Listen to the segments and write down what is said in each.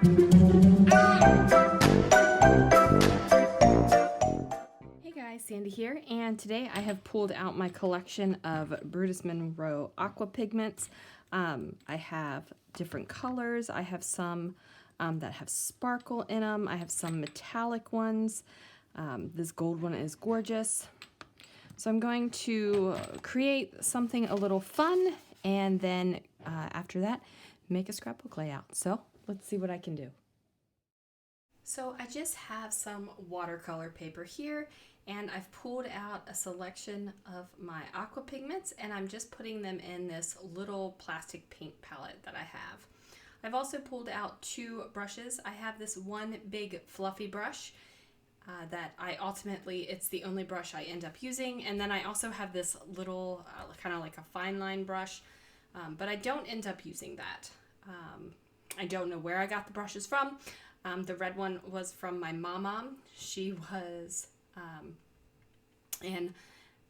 Hey guys, Sandy here, and today I have pulled out my collection of Brutus Monroe Aqua Pigments. I have different colors. I have some that have sparkle in them. I have some metallic ones. This gold one is gorgeous. So I'm going to create something a little fun, and then after that, make a scrapbook layout. So let's see what I can do. So I just have some watercolor paper here, and I've pulled out a selection of my aqua pigments, and I'm just putting them in this little plastic paint palette that I have. I've also pulled out two brushes. I have this one big fluffy brush that it's the only brush I end up using, and then I also have this little kind of like a fine line brush, but I don't end up using that. I don't know where I got the brushes from. The red one was from my mama. She was an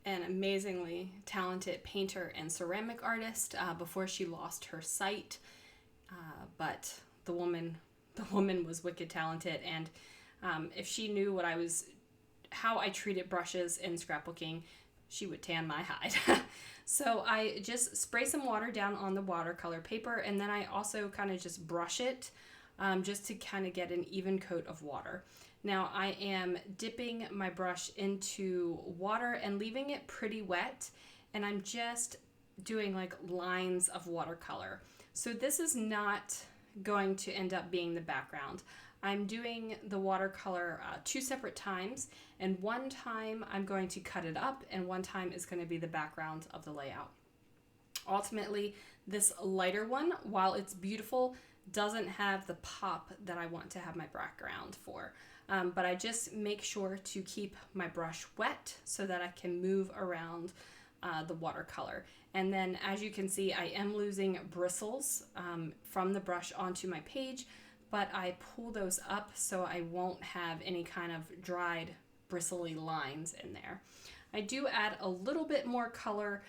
amazingly talented painter and ceramic artist before she lost her sight. But the woman was wicked talented, and if she knew how I treated brushes in scrapbooking, she would tan my hide. So I just spray some water down on the watercolor paper, and then I also kind of just brush it just to kind of get an even coat of water. Now I am dipping my brush into water and leaving it pretty wet, and I'm just doing like lines of watercolor. So this is not going to end up being the background. I'm doing the watercolor two separate times, and one time I'm going to cut it up, and one time is going to be the background of the layout. Ultimately, this lighter one, while it's beautiful, doesn't have the pop that I want to have my background for. But I just make sure to keep my brush wet so that I can move around the watercolor. And then as you can see, I am losing bristles from the brush onto my page, but I pull those up so I won't have any kind of dried bristly lines in there. I do add a little bit more color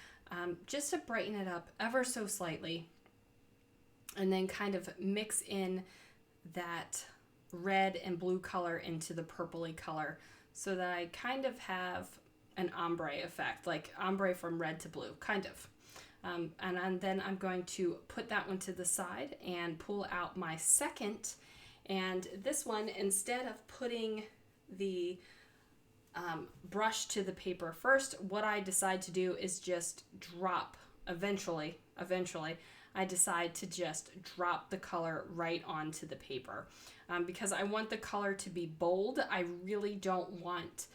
just to brighten it up ever so slightly, and then kind of mix in that red and blue color into the purpley color so that I kind of have an ombre effect, like ombre from red to blue, kind of. And then I'm going to put that one to the side and pull out my second. And this one, instead of putting the brush to the paper first, what I decide to do is just drop, eventually, I decide to just drop the color right onto the paper because I want the color to be bold. I really don't want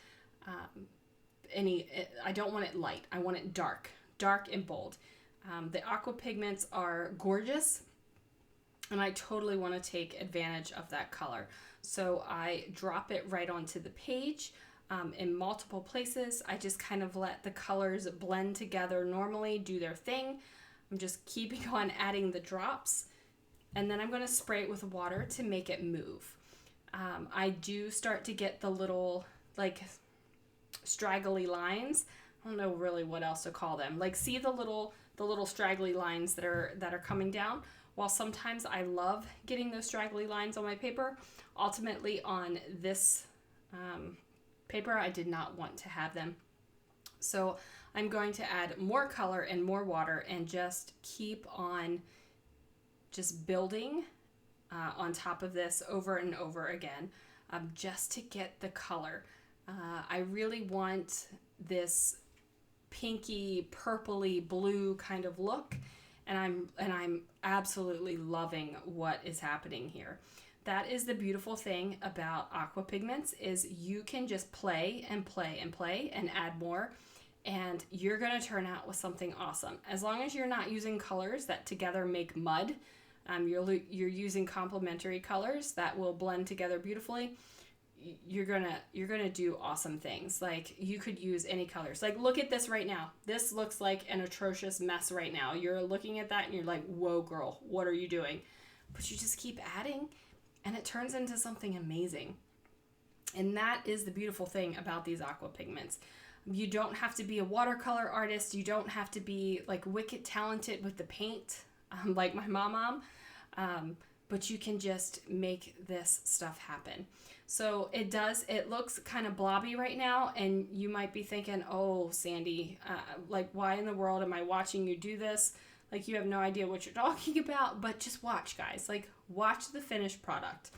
I don't want it light. I want it dark and bold. The aqua pigments are gorgeous, and I totally want to take advantage of that color. So I drop it right onto the page in multiple places. I just kind of let the colors blend together normally, do their thing. I'm just keeping on adding the drops, and then I'm going to spray it with water to make it move. I do start to get the little like straggly lines. I don't know really what else to call them. Like, see the little straggly lines that are coming down? While sometimes I love getting those straggly lines on my paper, ultimately on this paper I did not want to have them. So I'm going to add more color and more water and just keep on just building on top of this over and over again just to get the color. I really want this pinky, purpley, blue kind of look, and I'm absolutely loving what is happening here. That is the beautiful thing about aqua pigments, is you can just play and play and play and add more, and you're going to turn out with something awesome. As long as you're not using colors that together make mud, you're using complementary colors that will blend together beautifully. You're gonna do awesome things. Like, you could use any colors. Like, look at this right now. This looks like an atrocious mess right now. You're looking at that and you're like, whoa girl, what are you doing? But you just keep adding and it turns into something amazing. And that is the beautiful thing about these aqua pigments. You don't have to be a watercolor artist. You don't have to be like wicked talented with the paint, like my mom. but you can just make this stuff happen. So it looks kind of blobby right now, and you might be thinking, oh, Sandy, like, why in the world am I watching you do this? Like, you have no idea what you're talking about, but just watch, guys. Like, watch the finished product.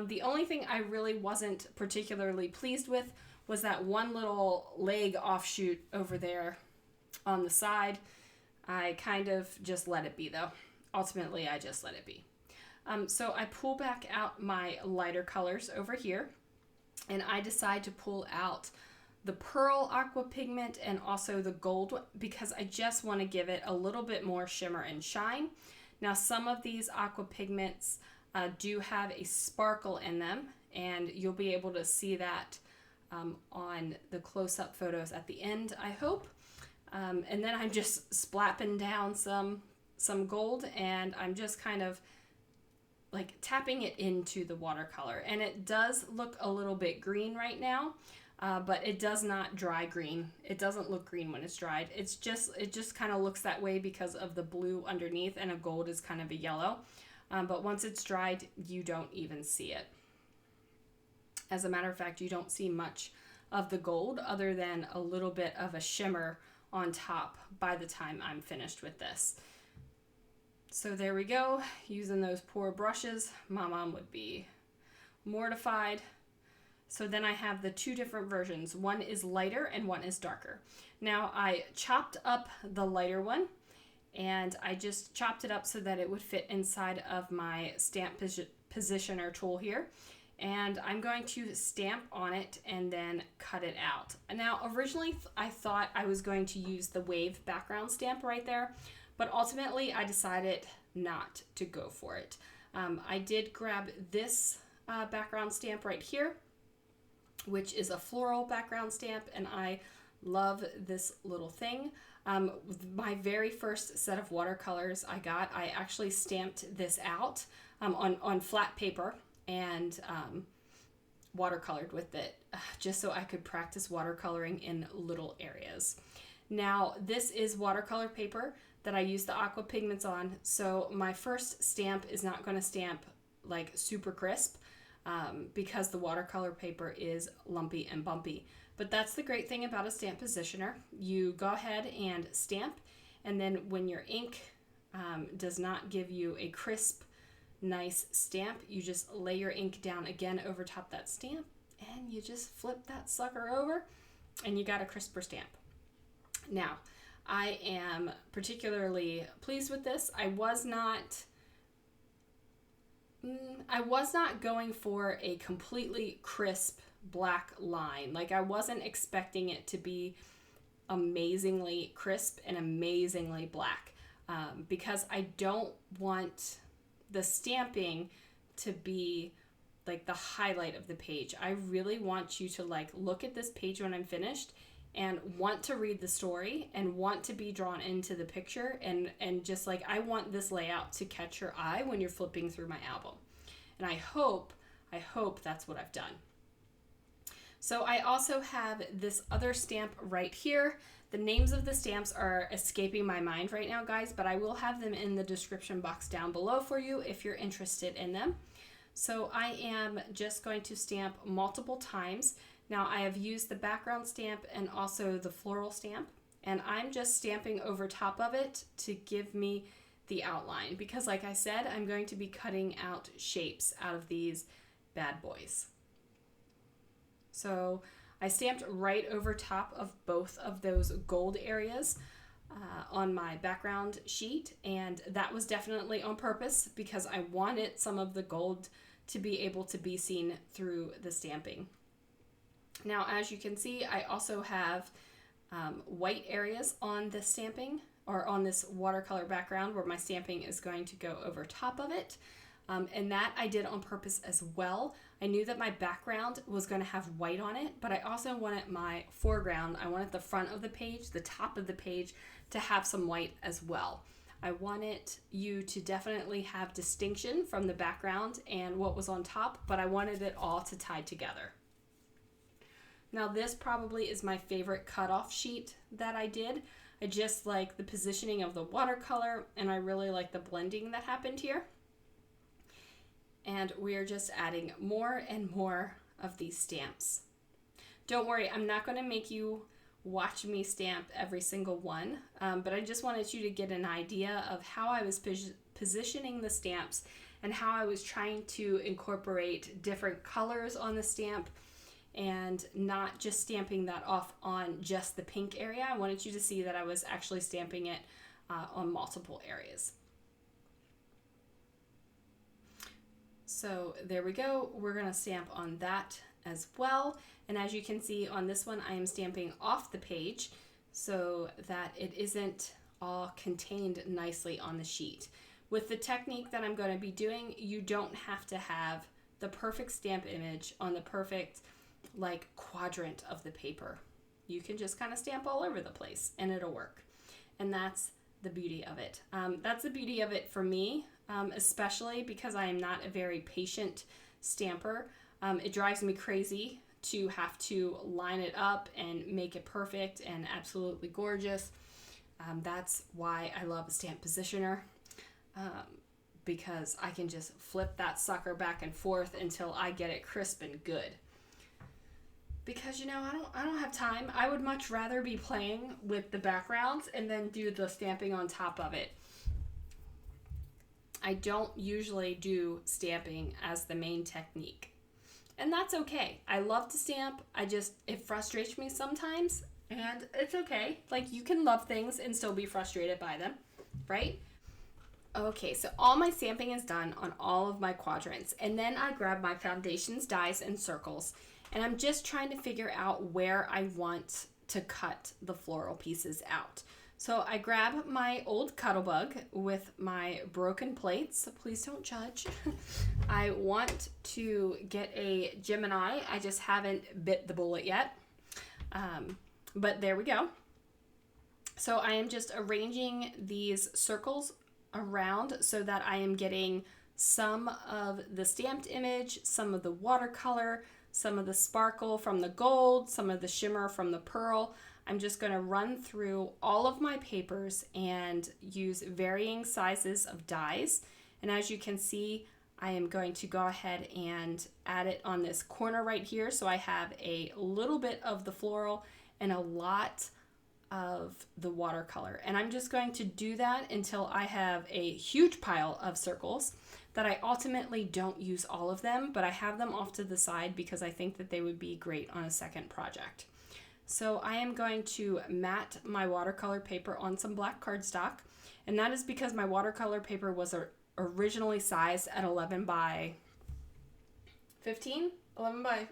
The only thing I really wasn't particularly pleased with was that one little leg offshoot over there on the side. I kind of just let it be, though. Ultimately, I just let it be. So I pull back out my lighter colors over here, and I decide to pull out the Pearl Aqua Pigment and also the gold, because I just want to give it a little bit more shimmer and shine. Now, some of these aqua pigments do have a sparkle in them, and you'll be able to see that on the close-up photos at the end, I hope. And then I'm just splapping down some gold, and I'm just kind of like tapping it into the watercolor. And it does look a little bit green right now, but it does not dry green. It doesn't look green when it's dried. It just kind of looks that way because of the blue underneath, and a gold is kind of a yellow. But once it's dried, you don't even see it. As a matter of fact, you don't see much of the gold other than a little bit of a shimmer on top by the time I'm finished with this. So there we go, using those poor brushes. My mom would be mortified. So then I have the two different versions. One is lighter and one is darker. Now I chopped up the lighter one, and I just chopped it up so that it would fit inside of my stamp positioner tool here. And I'm going to stamp on it and then cut it out. Now, originally I thought I was going to use the wave background stamp right there, but ultimately I decided not to go for it. I did grab this background stamp right here, which is a floral background stamp, and I love this little thing. My very first set of watercolors I actually stamped this out on flat paper and watercolored with it, just so I could practice watercoloring in little areas. Now, this is watercolor paper that I use the aqua pigments on, so my first stamp is not going to stamp like super crisp because the watercolor paper is lumpy and bumpy. But that's the great thing about a stamp positioner. You go ahead and stamp, and then when your ink does not give you a crisp, nice stamp, you just lay your ink down again over top that stamp, and you just flip that sucker over, and you got a crisper stamp. Now, I am particularly pleased with this. I was not going for a completely crisp black line. Like, I wasn't expecting it to be amazingly crisp and amazingly black, because I don't want the stamping to be like the highlight of the page. I really want you to like look at this page when I'm finished and want to read the story and want to be drawn into the picture, and just like, I want this layout to catch your eye when you're flipping through my album. And I hope that's what I've done. So I also have this other stamp right here. The names of the stamps are escaping my mind right now, guys, but I will have them in the description box down below for you if you're interested in them. So I am just going to stamp multiple times. Now, I have used the background stamp and also the floral stamp, and I'm just stamping over top of it to give me the outline, because like I said, I'm going to be cutting out shapes out of these bad boys. So I stamped right over top of both of those gold areas on my background sheet, and that was definitely on purpose because I wanted some of the gold to be able to be seen through the stamping. Now, as you can see, I also have white areas on this stamping, or on this watercolor background, where my stamping is going to go over top of it. And that I did on purpose as well. I knew that my background was going to have white on it, but I also wanted my foreground, I wanted the front of the page, the top of the page, to have some white as well. I wanted you to definitely have distinction from the background and what was on top, but I wanted it all to tie together. Now, this probably is my favorite cutoff sheet that I did. I just like the positioning of the watercolor, and I really like the blending that happened here. and we are just adding more and more of these stamps. Don't worry, I'm not going to make you watch me stamp every single one, but I just wanted you to get an idea of how I was positioning the stamps and how I was trying to incorporate different colors on the stamp and not just stamping that off on just the pink area. I wanted you to see that I was actually stamping it on multiple areas. So there we go. We're going to stamp on that as well. And as you can see on this one, I am stamping off the page so that it isn't all contained nicely on the sheet. With the technique that I'm going to be doing, you don't have to have the perfect stamp image on the perfect like quadrant of the paper. You can just kind of stamp all over the place and it'll work. And that's the beauty of it. That's the beauty of it for me, especially because I am not a very patient stamper. It drives me crazy to have to line it up and make it perfect and absolutely gorgeous. That's why I love a stamp positioner, because I can just flip that sucker back and forth until I get it crisp and good. Because, you know, I don't have time. I would much rather be playing with the backgrounds and then do the stamping on top of it. I don't usually do stamping as the main technique. And that's okay. I love to stamp. It frustrates me sometimes, and it's okay. Like, you can love things and still be frustrated by them, right? Okay, so all my stamping is done on all of my quadrants, and then I grab my foundations, dies, and circles, and I'm just trying to figure out where I want to cut the floral pieces out. So I grab my old Cuttlebug with my broken plates. Please don't judge. I want to get a Gemini. I just haven't bit the bullet yet. But there we go. So I am just arranging these circles around so that I am getting some of the stamped image, some of the watercolor, some of the sparkle from the gold, some of the shimmer from the pearl. I'm just going to run through all of my papers and use varying sizes of dies. And as you can see, I am going to go ahead and add it on this corner right here. So I have a little bit of the floral and a lot of the watercolor. And I'm just going to do that until I have a huge pile of circles that I ultimately don't use all of them, but I have them off to the side because I think that they would be great on a second project. So I am going to mat my watercolor paper on some black cardstock, and that is because my watercolor paper was originally sized at 11 by 15, 11 by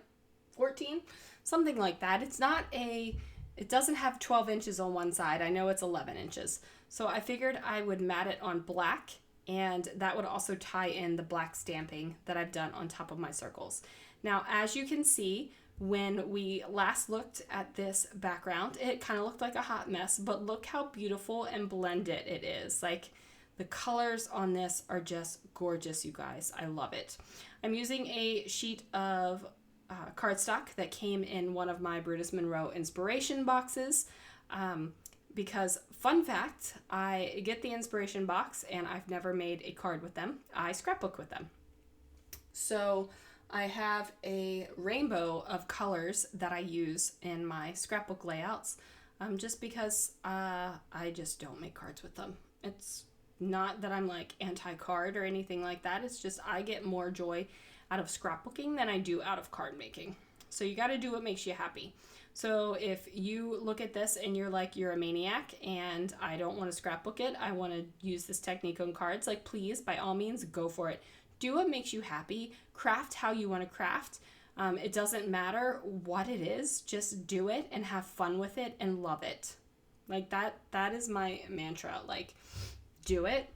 14, something like that. It doesn't have 12 inches on one side. I know it's 11 inches. So I figured I would mat it on black, and that would also tie in the black stamping that I've done on top of my circles. Now, as you can see, when we last looked at this background, it kind of looked like a hot mess, but look how beautiful and blended it is. Like, the colors on this are just gorgeous, you guys. I love it. I'm using a sheet of cardstock that came in one of my Brutus Monroe inspiration boxes, because, fun fact, I get the inspiration box and I've never made a card with them. I scrapbook with them. So I have a rainbow of colors that I use in my scrapbook layouts, just because I just don't make cards with them. It's not that I'm like anti-card or anything like that. It's just I get more joy out of scrapbooking than I do out of card making. So you got to do what makes you happy. So if you look at this and you're like, you're a maniac and I don't want to scrapbook it, I want to use this technique on cards, like, please, by all means, go for it. Do what makes you happy. Craft how you want to craft. It doesn't matter what it is. Just do it and have fun with it and love it. Like, that is my mantra. Like, do it.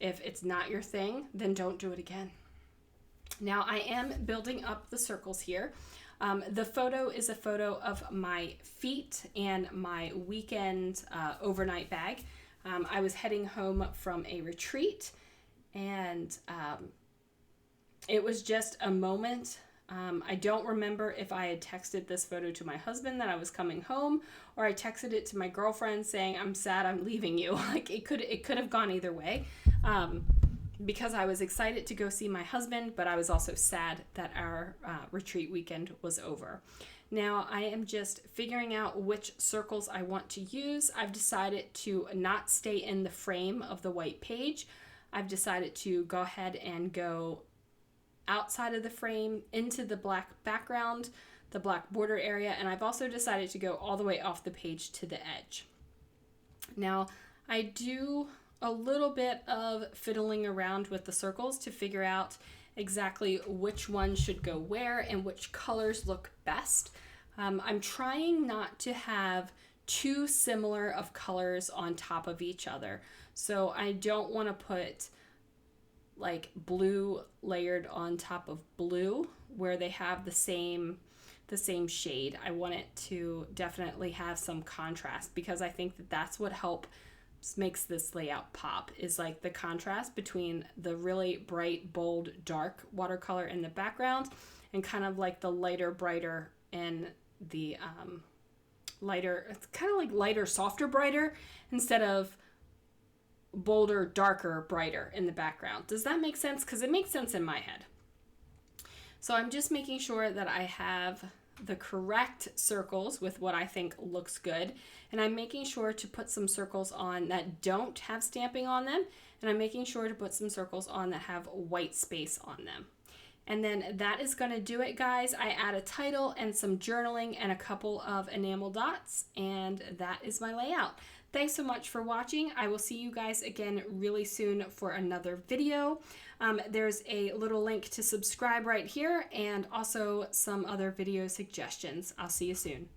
If it's not your thing, then don't do it again. Now I am building up the circles here. The photo is a photo of my feet and my weekend overnight bag. I was heading home from a retreat, and it was just a moment. I don't remember if I had texted this photo to my husband that I was coming home, or I texted it to my girlfriend saying, I'm sad, I'm leaving you. Like, it could have gone either way. because I was excited to go see my husband, but I was also sad that our retreat weekend was over. Now I am just figuring out which circles I want to use. I've decided to not stay in the frame of the white page. I've decided to go ahead and go outside of the frame into the black background, the black border area, and I've also decided to go all the way off the page to the edge. Now, I do a little bit of fiddling around with the circles to figure out exactly which one should go where and which colors look best. I'm trying not to have too similar of colors on top of each other. So I don't want to put like blue layered on top of blue where they have the same shade. I want it to definitely have some contrast, because I think that that's what makes this layout pop, is like the contrast between the really bright, bold, dark watercolor in the background and kind of like the lighter, brighter and the lighter, it's kind of like lighter, softer, brighter instead of bolder, darker, brighter in the background. Does that make sense? Because it makes sense in my head. So I'm just making sure that I have the correct circles with what I think looks good. And I'm making sure to put some circles on that don't have stamping on them. And I'm making sure to put some circles on that have white space on them. And then that is going to do it, guys. I add a title and some journaling and a couple of enamel dots, and that is my layout. Thanks so much for watching. I will see you guys again really soon for another video. There's a little link to subscribe right here and also some other video suggestions. I'll see you soon.